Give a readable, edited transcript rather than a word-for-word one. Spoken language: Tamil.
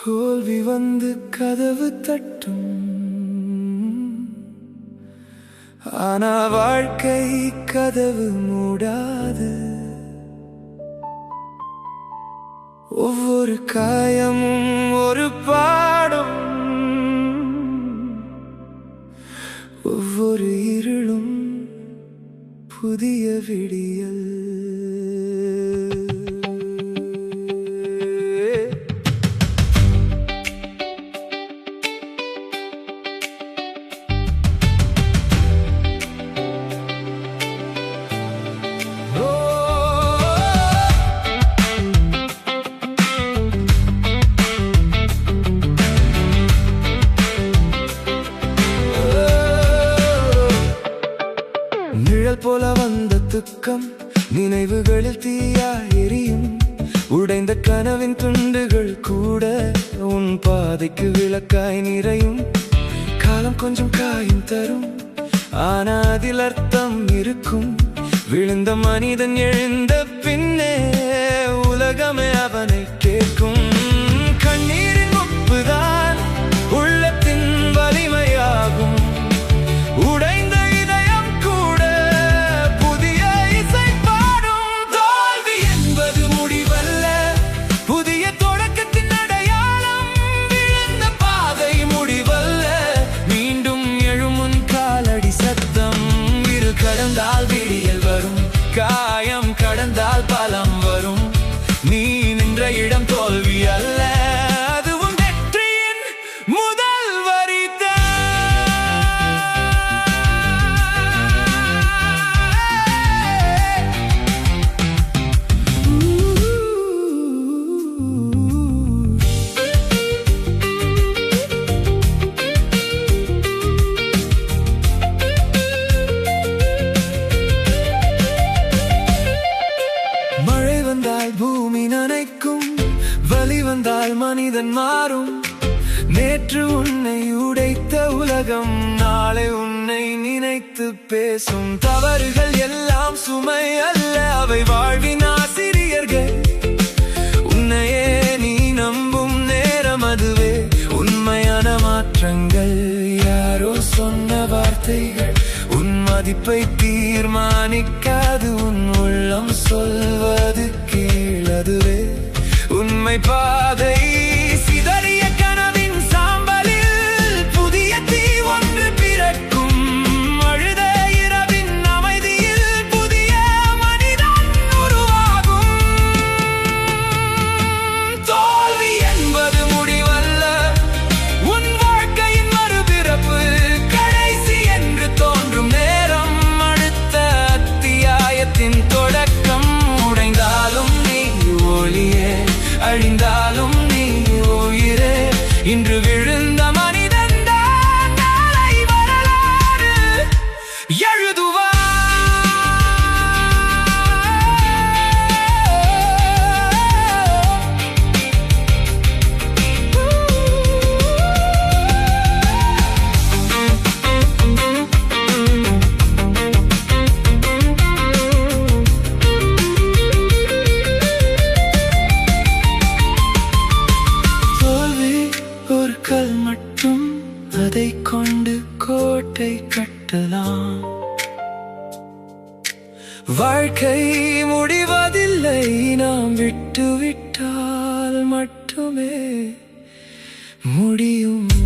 தோல்வி வந்து கதவு தட்டும், ஆனா வாழ்க்கை கதவு மூடாது. ஒவ்வொரு காயமும் ஒரு பாடம், ஒவ்வொரு இருளும் புதிய விடியல். நிழல் போல வந்த துக்கம் நினைவுகளில் தீயா எரியும். உடைந்த கனவின் துண்டுகள் கூட உன் பாதைக்கு விளக்காய் நிறையும். காலம் கொஞ்சம் காயம் தரும், ஆனா அதில் அர்த்தம் இருக்கும். விழுந்த மனிதன் எழுந்த பின்னே உலகமே அவனை கேட்கும். கண்ணீரின் உப்புதான் உள்ளத்தின் வலிமையாகும். உடைந்த இதயம் கூட புதிய இசை பாடும். தோல்வி என்பது முடிவல்ல, புதிய தொடக்கத்தின் அடையாளம். விழுந்த பாதை முடிவல்ல, மீண்டும் எழுமுன் காலடி சத்தம். இரு கடந்தால் விடியல் வரும், காயம் கடந்தால் பலம் வரும். நீ நின்ற இடம் தோல்வி அல்ல, அதுவும் வெற்றியின் முதல் வரிதான். மழை வந்தால் பூமி நனைக்கும், வலி வந்தால் மனிதன் மாறும். நேற்று உன்னை உடைத்த உலகம் நாளை உன்னை நினைத்து பேசும். தவறுகள் எல்லாம் சுமை அல்ல, அவை வாழ்வின் ஆசிரியர்கள். உன்னையே நீ நம்பும் நேரம் அதுவே உண்மையான மாற்றங்கள். யாரோ சொன்ன வார்த்தைகள் உன் மதிப்பை தீர்மானிக்காது. உன் உள்ளம் சொல்வது கேளதுவே உண்மை பாதை. சிதறிய கனவின் சாம்பலில் புதிய தீ ஒன்று பிறக்கும். அழுத இரவின் அமைதியில் புதிய மனிதன் உருவாகும். தோல்வி என்பது முடிவல்ல, உன் வாழ்க்கையின் மறுபிறப்பு. கடைசி என்று தோன்றும் நேரம் அடுத்த அத்தியாயத்தின் தொடக்கம். உடைந்தாலும் நீ ஒளியே, அழிந்தாலும் நீ உயிரே. இன்று விழுந்த மனிதன் தான் நாளை வரலாறு எழுதுவார். கல் மட்டும், அதை கொண்டு கோட்டை கட்டலாம். வாழ்க்கை முடிவதில்லை, நாம் விட்டுவிட்டால் மட்டுமே முடியும்.